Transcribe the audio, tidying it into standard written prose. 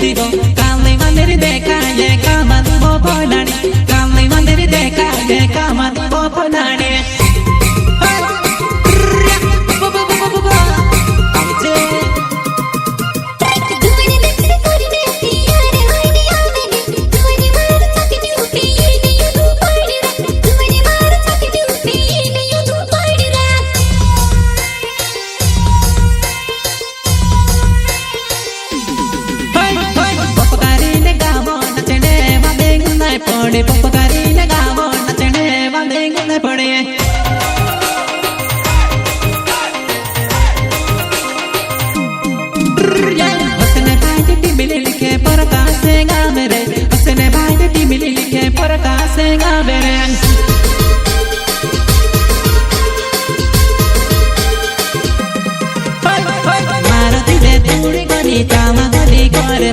दिगो काले मंदिर देखा ये कामन वो पौनानी काले मंदिर देखा ये कामन वो पौनानी पड़े पपकारी लगावो नचने वाले गुने पड़े हसने भाई टिमिली लिखे प्रकाश से गा मेरे हसने भाई टिमिली लिखे प्रकाश से गा मेरे मारो दिले तूड़ी गनी चामा गनी करे